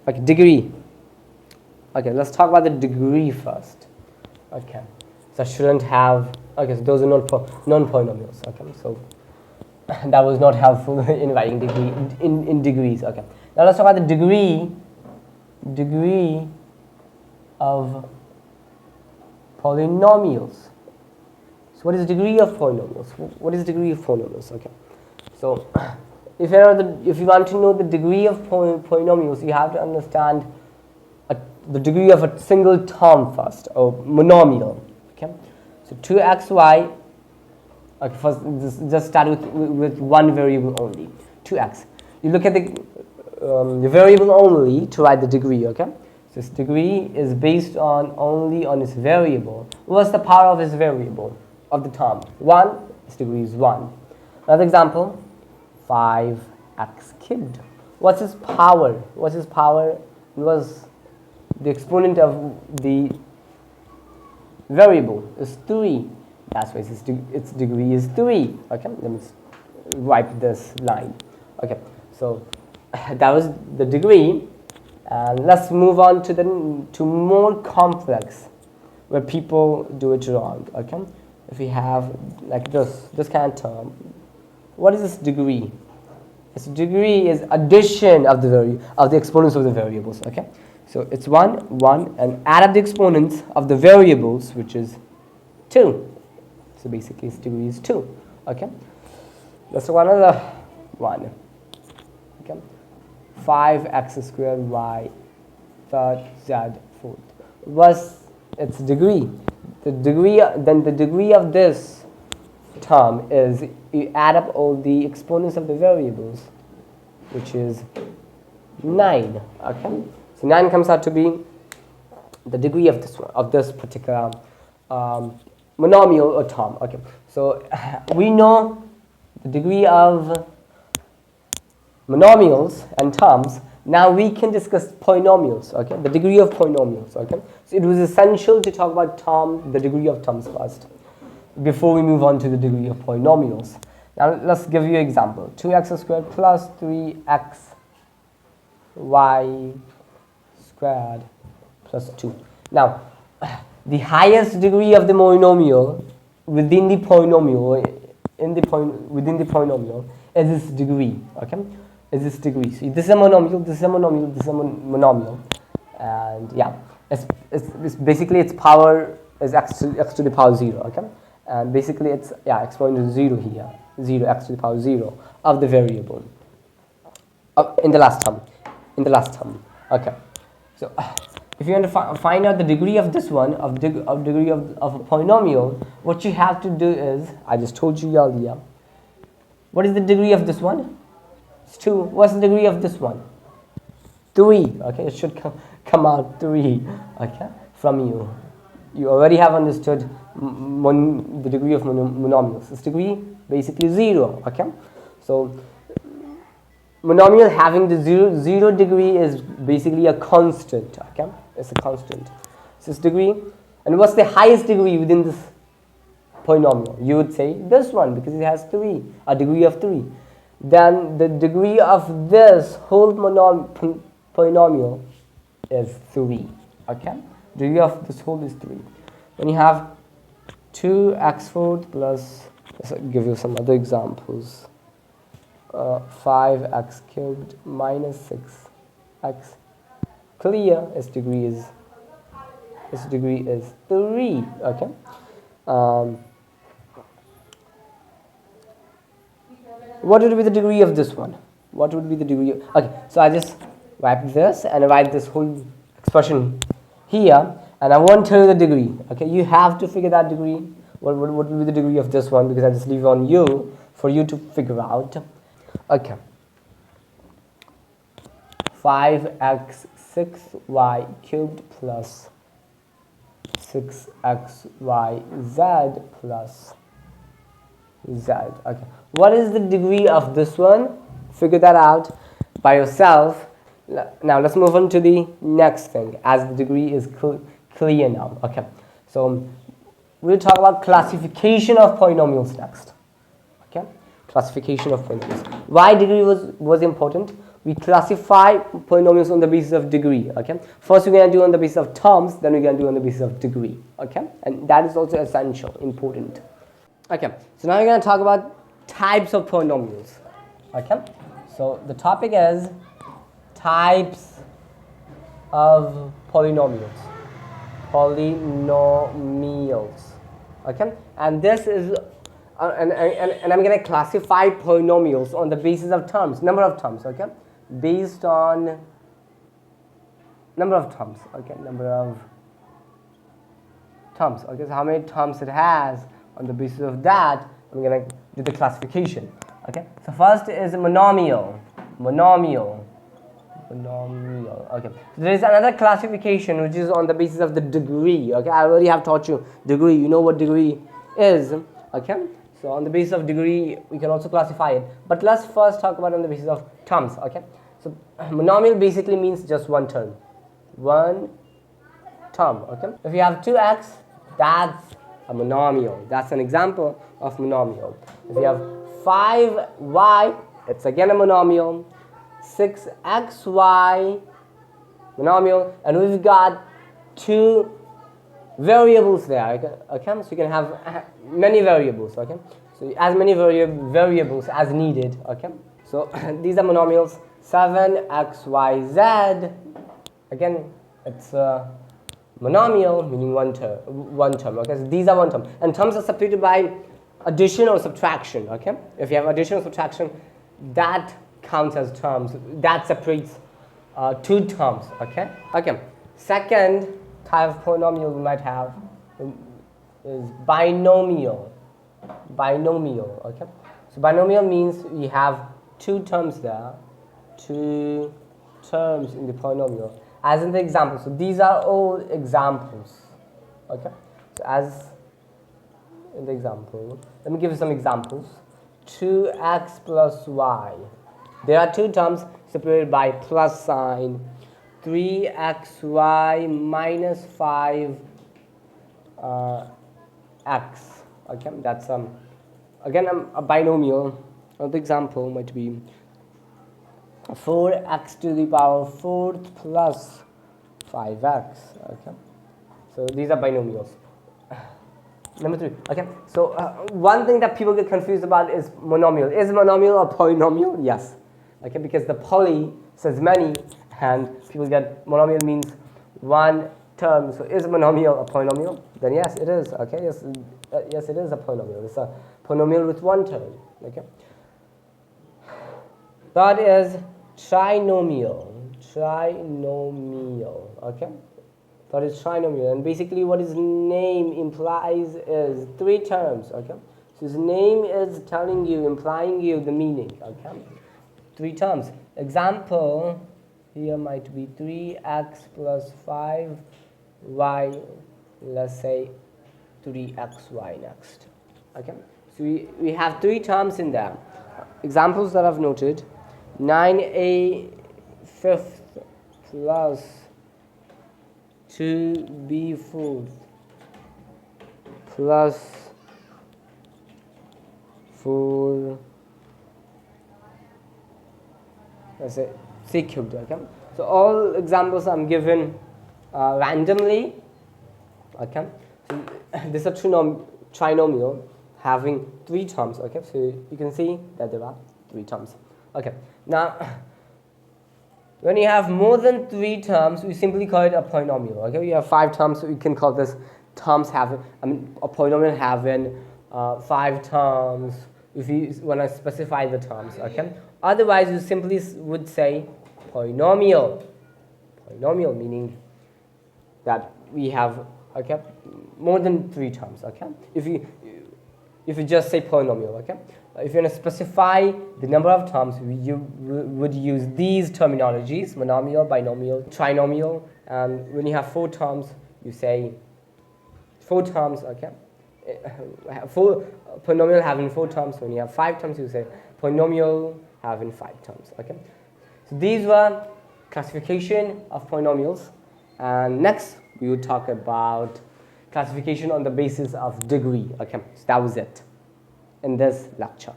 Okay, degree. Okay, let's talk about the degree first. Okay, so I shouldn't have. Okay, so those are non-polynomials. Okay, so that was not helpful in writing degree in degrees. Okay, now let's talk about the degree of polynomials. So what is the degree of polynomials? What is the degree of polynomials? Okay, so if you want to know the degree of polynomials, you have to understand the degree of a single term first, or monomial. Okay, so 2xy. Okay, first just start with one variable only, 2x. You look at the variable only to write the degree. Okay, so this degree is based only on its variable. What's the power of its variable of the term? 1. Its degree is 1. Another example, 5x cubed. What's its power? What's its power? It was the exponent of the variable is 3. That's why its degree is 3. Okay, let me wipe this line. Okay, so that was the degree, and let's move on to more complex, where people do it wrong. Okay, if we have like this kind of term, what is this degree? Its degree is addition of the exponents of the variables. Okay, so it's 1, 1, and add up the exponents of the variables, which is 2. So basically its degree is 2. Okay, let's do another one. Okay, 5x squared y third z fourth. What's its degree? The degree of this term is you add up all the exponents of the variables, which is 9. Okay, so 9 comes out to be the degree of this particular monomial or term. Okay, so we know the degree of monomials and terms. Now we can discuss polynomials. Okay, the degree of polynomials. Okay, so it was essential to talk about the degree of terms first, before we move on to the degree of polynomials. Now let's give you an example. 2x squared plus 3x y squared plus 2. Now the highest degree of the monomial within the polynomial is its degree. Okay, is its degree. So this is a monomial, this is a monomial, this is a monomial, and yeah, it's basically its power is x to the power 0. Okay, and basically it's exponent is 0 here, 0 x to the power 0 of the variable in the last term. Okay, so if you want to find out the degree of this one, of degree of a polynomial, what you have to do is, I just told you earlier, what is the degree of this one? It's 2. What's the degree of this one? 3. Okay, it should come out 3. Okay, from you. You already have understood the degree of monomials. Its degree basically 0. Okay, so monomial having the 0 degree is basically a constant. Okay, it's a constant. It's its degree. And what's the highest degree within this polynomial? You would say this one, because it has 3, a degree of 3. Then the degree of this whole polynomial is 3. Okay, degree of this whole is 3. When you have 2x4 plus, let's give you some other examples. 5x cubed minus 6x. Clear, its degree is 3. Okay. What would be the degree of this one? What would be the degree of, okay, so I just wipe this and write this whole expression here, and I won't tell you the degree. Okay, you have to figure that degree. What would be the degree of this one, because I just leave it on you for you to figure out. Okay, 5x6y cubed plus 6xyz plus z. Okay, what is the degree of this one? Figure that out by yourself. Now let's move on to the next thing, as the degree is clear now. Okay, so we'll talk about classification of polynomials next. Okay, classification of polynomials. Why degree was important? we classify polynomials on the basis of degree. Okay, first we're going to do on the basis of terms, then we're going to do on the basis of degree. Okay, and that is also essential, important. Okay, so now we're going to talk about types of polynomials. Okay, so the topic is types of polynomials. Okay, and this is and I'm going to classify polynomials on the basis of terms, number of terms. Okay, based on number of terms. Okay, number of terms. Okay, so how many terms it has, on the basis of that I'm going to do the classification. Okay, so first is monomial. Okay, so there is another classification which is on the basis of the degree. Okay, I already have taught you degree, you know what degree is. Okay, so on the basis of degree we can also classify it, but let's first talk about on the basis of terms. Okay, so monomial basically means just one term. Okay, if you have 2x, that's a monomial. That's an example of monomial. If you have 5y, it's again a monomial. 6xy, monomial, and we've got 2 variables there. Okay, so you can have many variables. Okay, so as many variables as needed. Okay, so these are monomials. 7xyz, again it's a monomial, meaning one term. Okay, so these are one term, and terms are separated by addition or subtraction. Okay, if you have addition or subtraction, that counts as terms. That separates 2 terms. Okay. Second type of polynomial we might have is binomial. Okay, so binomial means we have 2 terms there, 2 terms in the polynomial, as in the example. So these are all examples. Okay, so as in the example, let me give you some examples. 2x plus y, there are 2 terms separated by plus sign. 3xy minus 5x. Okay, that's again a binomial. Another example might be 4x to the power 4th plus 5x. Okay, so these are binomials. Number 3. Okay, so one thing that people get confused about is monomial. Is monomial a polynomial? Yes. Okay, because the poly says many, and people get monomial means one term. So is monomial a polynomial? Then yes, it is. Okay, yes, it is a polynomial. It's a polynomial with one term. Okay. Third is trinomial. Okay. Third is trinomial, and basically what his name implies is 3 terms. Okay. So his name is telling you, implying you the meaning. Okay. 3 terms. Example here might be 3x plus 5y. Let's say 3xy next. Okay, so we have 3 terms in there. Examples that I've noted: 9a fifth plus 2b fourth plus 4, let's say, c cubed. Okay, so all examples I'm given randomly. Okay, so this is a trinomial having 3 terms. Okay, so you can see that there are 3 terms. Okay, now when you have more than 3 terms, we simply call it a polynomial. Okay, we have 5 terms, so we can call this terms having, a polynomial having 5 terms if you want to specify the terms. Okay, otherwise you simply would say polynomial. Polynomial meaning that we have, okay, more than 3 terms. Okay, if you just say polynomial. Okay, if you want to specify the number of terms, you would use these terminologies: monomial, binomial, trinomial. And when you have 4 terms, you say 4 terms. Okay, polynomial having 4 terms. When you have 5 terms, you say polynomial having 5 terms. Okay, so these were classification of polynomials, and next we will talk about classification on the basis of degree. Okay, so that was it in this lecture.